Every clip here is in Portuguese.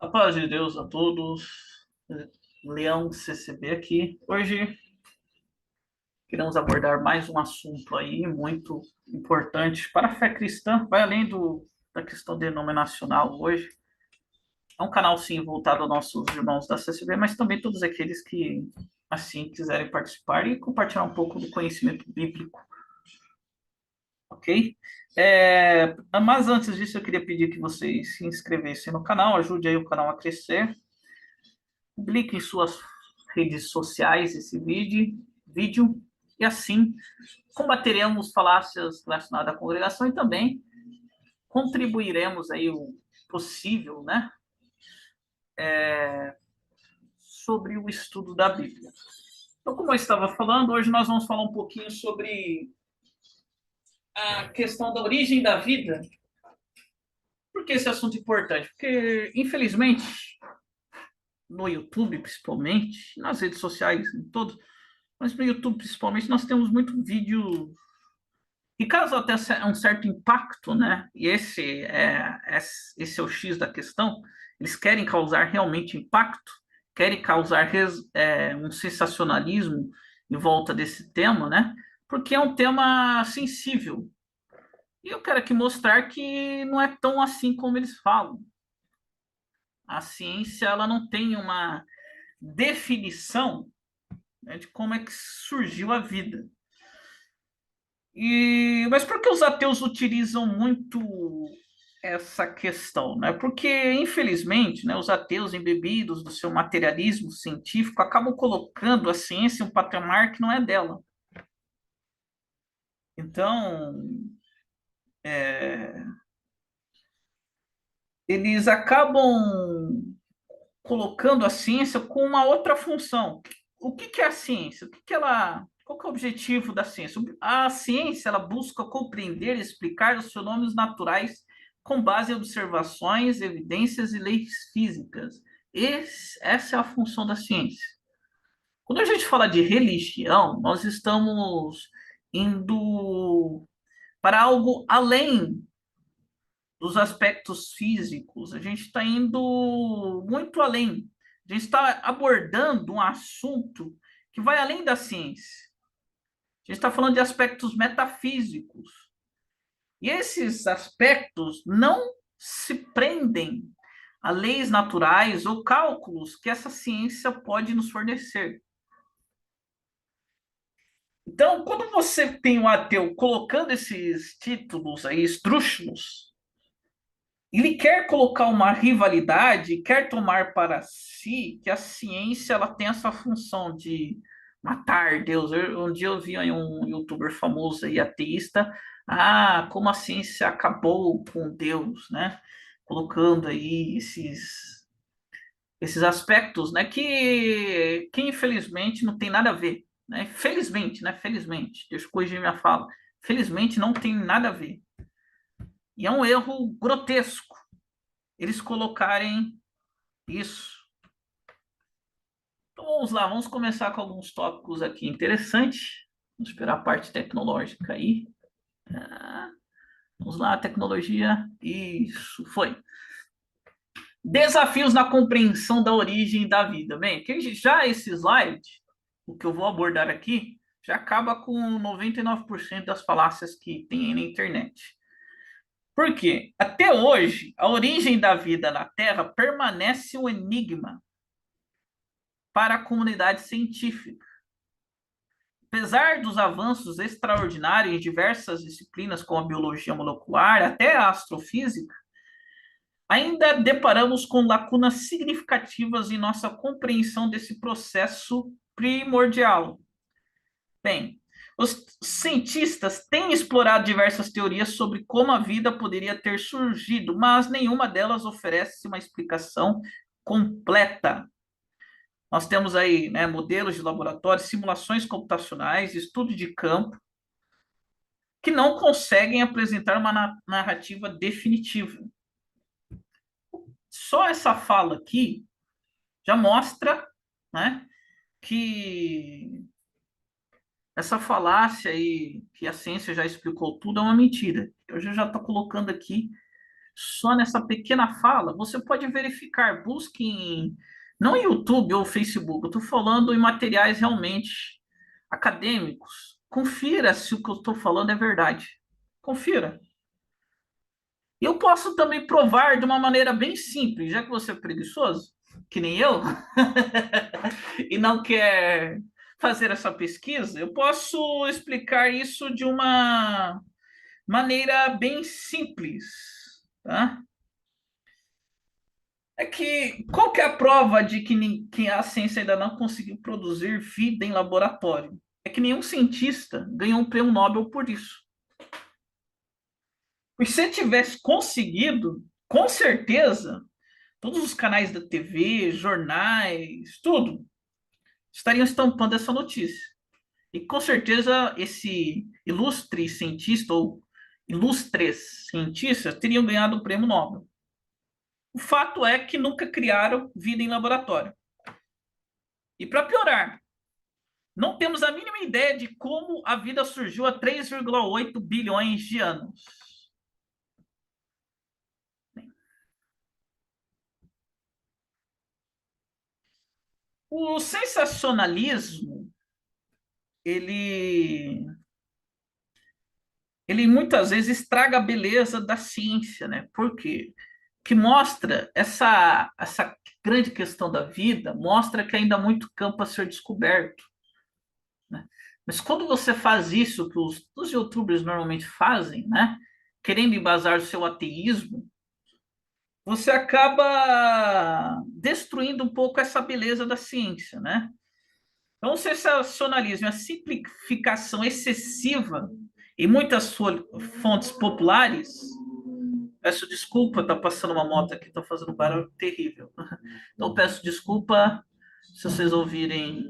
A paz de Deus a todos. Leão CCB aqui. Hoje queremos abordar mais um assunto aí muito importante para a fé cristã. Vai além da questão denominacional hoje. É um canal, sim, voltado aos nossos irmãos da CCB, mas também todos aqueles que, assim, quiserem participar e compartilhar um pouco do conhecimento bíblico, ok? Mas antes disso, eu queria pedir que vocês se inscrevessem no canal, ajude aí o canal a crescer. Publique em suas redes sociais esse vídeo e assim combateremos falácias relacionadas à congregação e também contribuiremos aí o possível, né, sobre o estudo da Bíblia. Então, como eu estava falando, hoje nós vamos falar um pouquinho sobre a questão da origem da vida. Por que esse assunto é importante? Porque, infelizmente, no YouTube, principalmente, nas redes sociais, em todos, mas no YouTube, principalmente, nós temos muito vídeo que causa até um certo impacto, né? E esse é o X da questão. Eles querem causar realmente impacto, querem causar um sensacionalismo em volta desse tema, né? Porque é um tema sensível. E eu quero aqui mostrar que não é tão assim como eles falam. A ciência, ela não tem uma definição, né, de como é que surgiu a vida. Mas por que os ateus utilizam muito essa questão, né? Porque, infelizmente, né, os ateus embebidos do seu materialismo científico acabam colocando a ciência em um patamar que não é dela. Então, eles acabam colocando a ciência com uma outra função. O que que é a ciência? Qual que é o objetivo da ciência? A ciência, ela busca compreender e explicar os fenômenos naturais com base em observações, evidências e leis físicas. Essa é a função da ciência. Quando a gente fala de religião, nós estamos indo para algo além dos aspectos físicos, a gente está indo muito além. A gente está abordando um assunto que vai além da ciência. A gente está falando de aspectos metafísicos. E esses aspectos não se prendem a leis naturais ou cálculos que essa ciência pode nos fornecer. Então, quando você tem um ateu colocando esses títulos aí esdrúxulos, ele quer colocar uma rivalidade, quer tomar para si que a ciência ela tem essa função de matar Deus. Um dia eu vi aí um youtuber famoso e ateísta, como a ciência acabou com Deus, né? Colocando aí esses aspectos, né? Que infelizmente não tem nada a ver, né? Felizmente, né? Felizmente, deixa eu corrigir minha fala. Felizmente não tem nada a ver. E é um erro grotesco eles colocarem isso. Então vamos lá, vamos começar com alguns tópicos aqui interessantes. Vamos esperar a parte tecnológica aí. Ah, vamos lá, tecnologia. Isso, foi. Desafios na compreensão da origem da vida. Bem, já esse slide, o que eu vou abordar aqui, já acaba com 99% das falácias que tem aí na internet. Por quê? Até hoje, a origem da vida na Terra permanece um enigma para a comunidade científica. Apesar dos avanços extraordinários em diversas disciplinas, como a biologia molecular, até a astrofísica, ainda deparamos com lacunas significativas em nossa compreensão desse processo primordial. Bem, os cientistas têm explorado diversas teorias sobre como a vida poderia ter surgido, mas nenhuma delas oferece uma explicação completa. Nós temos aí, né, modelos de laboratório, simulações computacionais, estudo de campo, que não conseguem apresentar uma narrativa definitiva. Só essa fala aqui já mostra, né, que essa falácia aí, que a ciência já explicou tudo, é uma mentira. Eu já estou colocando aqui Só nessa pequena fala, você pode verificar, busque não em YouTube ou Facebook, eu estou falando em materiais realmente acadêmicos. Confira se o que eu estou falando é verdade. Confira. E eu posso também provar de uma maneira bem simples, já que você é preguiçoso, que nem eu, e não quer fazer essa pesquisa, eu posso explicar isso de uma maneira bem simples, tá? É que qual que é a prova de que a ciência ainda não conseguiu produzir vida em laboratório? É que nenhum cientista ganhou um prêmio Nobel por isso. E se tivesse conseguido, com certeza, todos os canais da TV, jornais, tudo, estariam estampando essa notícia. E com certeza esse ilustre cientista ou ilustres cientistas teriam ganhado o prêmio Nobel. O fato é que nunca criaram vida em laboratório. E para piorar, não temos a mínima ideia de como a vida surgiu há 3,8 bilhões de anos. O sensacionalismo, ele, ele muitas vezes estraga a beleza da ciência, né? Por quê? Que mostra essa grande questão da vida, mostra que ainda há muito campo a ser descoberto, né? Mas quando você faz isso, que os youtubers normalmente fazem, né? Querendo embasar o seu ateísmo, você acaba destruindo um pouco essa beleza da ciência, né? Então, o sensacionalismo, a simplificação excessiva em muitas fontes populares. Peço desculpa, tá passando uma moto aqui, tá fazendo um barulho terrível. Então, peço desculpa se vocês ouvirem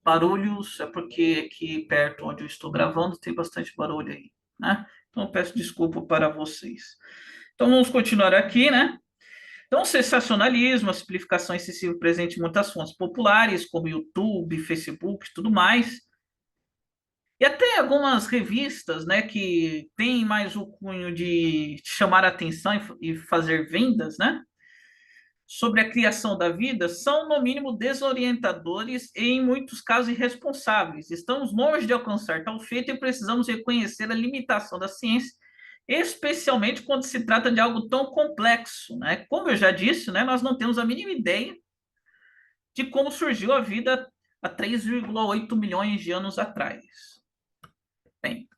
barulhos, é porque aqui perto onde eu estou gravando tem bastante barulho aí, né? Então, peço desculpa para vocês. Então, vamos continuar aqui, né? Então, o sensacionalismo, a simplificação excessiva presente em muitas fontes populares, como YouTube, Facebook e tudo mais, e até algumas revistas, né, que têm mais o cunho de chamar a atenção e fazer vendas, né, sobre a criação da vida, são, no mínimo, desorientadores e, em muitos casos, irresponsáveis. Estamos longe de alcançar tal feito e precisamos reconhecer a limitação da ciência, especialmente quando se trata de algo tão complexo, né? Como eu já disse, né, nós não temos a mínima ideia de como surgiu a vida há 3,8 milhões de anos atrás. Bem,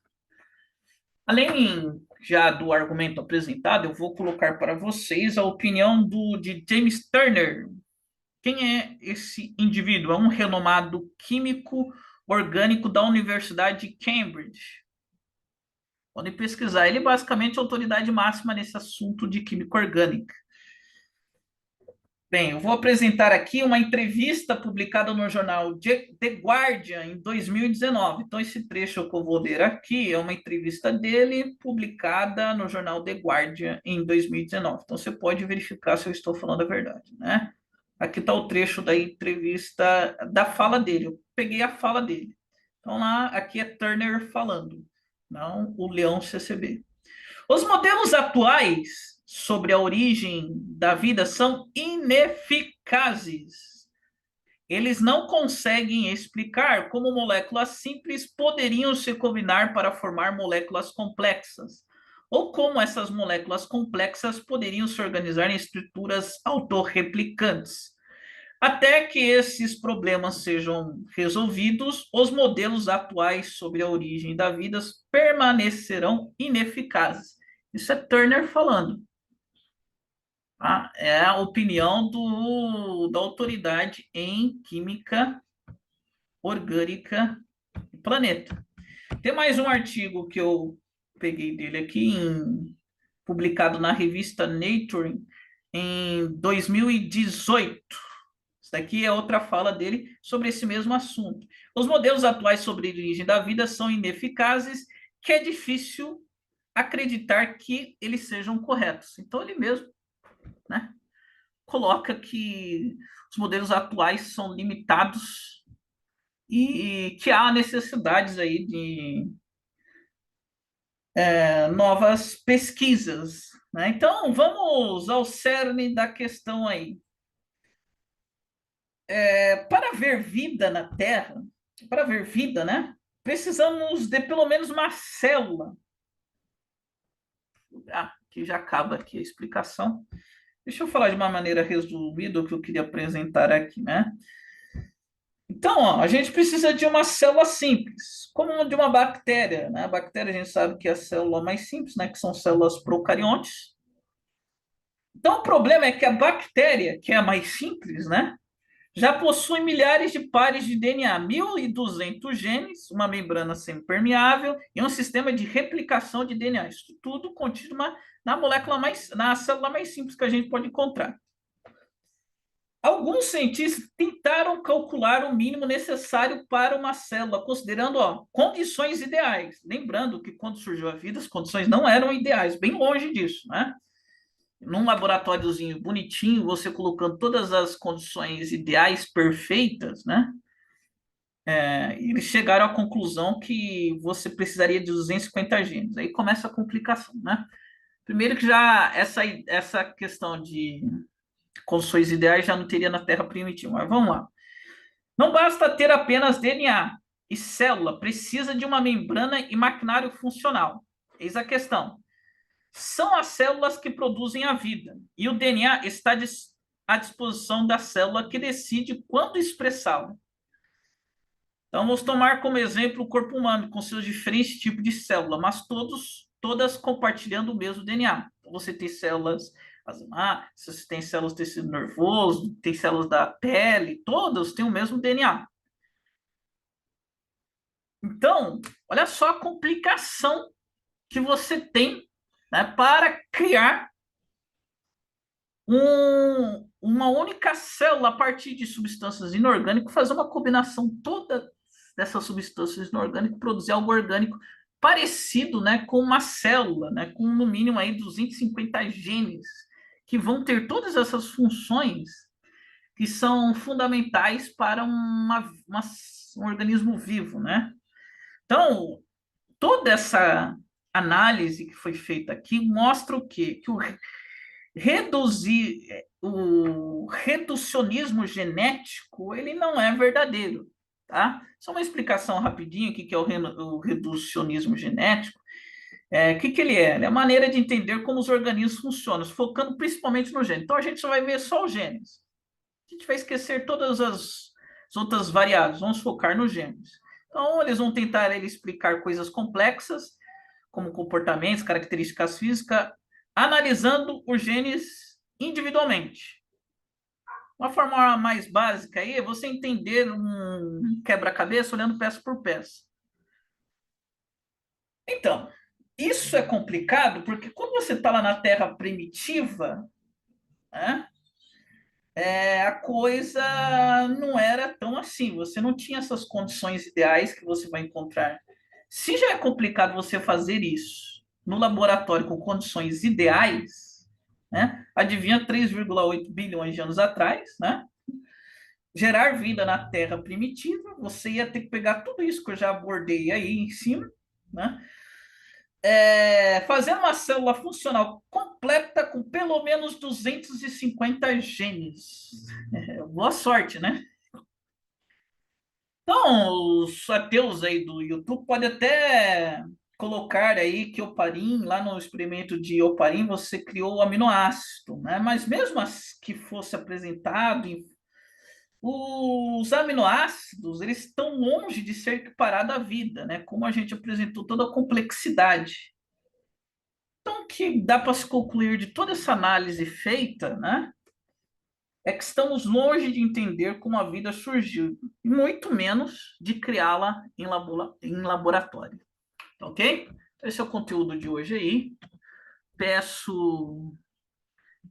além já do argumento apresentado, eu vou colocar para vocês a opinião de James Turner. Quem é esse indivíduo? É um renomado químico orgânico da Universidade de Cambridge. Podem pesquisar. Ele é basicamente a autoridade máxima nesse assunto de química orgânica. Bem, eu vou apresentar aqui uma entrevista publicada no jornal The Guardian em 2019. Então, esse trecho que eu vou ler aqui é uma entrevista dele publicada no jornal The Guardian em 2019. Então, você pode verificar se eu estou falando a verdade, né? Aqui está o trecho da entrevista, da fala dele. Eu peguei a fala dele. Então, lá, aqui é Turner falando, não o Leão CCB. Os modelos atuais sobre a origem da vida são ineficazes. Eles não conseguem explicar como moléculas simples poderiam se combinar para formar moléculas complexas, ou como essas moléculas complexas poderiam se organizar em estruturas autorreplicantes. Até que esses problemas sejam resolvidos, os modelos atuais sobre a origem da vida permanecerão ineficazes. Isso é Turner falando. Tá? É a opinião da autoridade em química orgânica do planeta. Tem mais um artigo que eu peguei dele aqui, publicado na revista Nature em 2018. Isso daqui é outra fala dele sobre esse mesmo assunto. Os modelos atuais sobre a origem da vida são ineficazes, que é difícil acreditar que eles sejam corretos. Então, ele mesmo, né, coloca que os modelos atuais são limitados e que há necessidades aí de novas pesquisas né? Então, vamos ao cerne da questão aí. Para ver vida na Terra, para ver vida, né? Precisamos de pelo menos uma célula. Que já acaba aqui a explicação. Deixa eu falar de uma maneira resumida o que eu queria apresentar aqui, né? Então, ó, a gente precisa de uma célula simples, como de uma bactéria, né? A bactéria a gente sabe que é a célula mais simples, né? Que são células procariontes. Então, o problema é que a bactéria, que é a mais simples, né? Já possui milhares de pares de DNA, 1.200 genes, uma membrana semipermeável e um sistema de replicação de DNA. Isso tudo contido na molécula na célula mais simples que a gente pode encontrar. Alguns cientistas tentaram calcular o mínimo necessário para uma célula, considerando condições ideais. Lembrando que quando surgiu a vida, as condições não eram ideais, bem longe disso, né? Num laboratóriozinho bonitinho, você colocando todas as condições ideais perfeitas, né? Eles chegaram à conclusão que você precisaria de 250 genes. Aí começa a complicação, né? Primeiro que já essa questão de condições ideais já não teria na Terra primitiva. Mas vamos lá. Não basta ter apenas DNA e célula, precisa de uma membrana e maquinário funcional. Eis a questão. São as células que produzem a vida, e o DNA está à disposição da célula que decide quando expressá-la. Então, vamos tomar como exemplo o corpo humano, com seus diferentes tipos de célula, mas todas compartilhando o mesmo DNA. Então, você tem células você tem células do tecido nervoso, tem células da pele, todas têm o mesmo DNA. Então, olha só a complicação que você tem, né, para criar uma única célula a partir de substâncias inorgânicas, fazer uma combinação toda dessas substâncias inorgânicas, produzir algo orgânico parecido, né, com uma célula, né, com no mínimo aí 250 genes, que vão ter todas essas funções que são fundamentais para um organismo vivo, né? Então, toda essa análise que foi feita aqui mostra o quê? Que o reducionismo genético ele não é verdadeiro, tá? Só uma explicação rapidinho aqui que é o reducionismo genético. Que ele é? Ele é a maneira de entender como os organismos funcionam, focando principalmente no gene. Então a gente só vai ver só os genes. A gente vai esquecer todas as outras variáveis, vamos focar nos genes. Então eles vão tentar explicar coisas complexas, como comportamentos, características físicas, analisando os genes individualmente. Uma forma mais básica aí é você entender um quebra-cabeça olhando peça por peça. Então, isso é complicado porque quando você está lá na Terra primitiva, né, a coisa não era tão assim. Você não tinha essas condições ideais que você vai encontrar. Se já é complicado você fazer isso no laboratório com condições ideais, né? Adivinha 3,8 bilhões de anos atrás, né? Gerar vida na Terra primitiva, você ia ter que pegar tudo isso que eu já abordei aí em cima, né? Fazer uma célula funcional completa com pelo menos 250 genes. Boa sorte, né? Então, os ateus aí do YouTube podem até colocar aí que Oparin, lá no experimento de Oparin, você criou o aminoácido, né? Mas mesmo que fosse apresentado, os aminoácidos, eles estão longe de ser equiparados à vida, né? Como a gente apresentou toda a complexidade. Então, o que dá para se concluir de toda essa análise feita, né? É que estamos longe de entender como a vida surgiu, muito menos de criá-la em laboratório. Ok? Esse é o conteúdo de hoje aí. Peço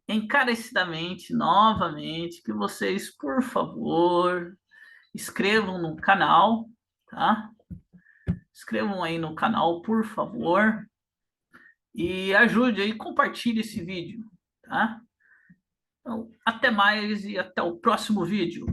encarecidamente, novamente, que vocês, por favor, inscrevam no canal, tá? Inscrevam aí no canal, por favor, e ajude aí, compartilhe esse vídeo, tá? Então, até mais e até o próximo vídeo.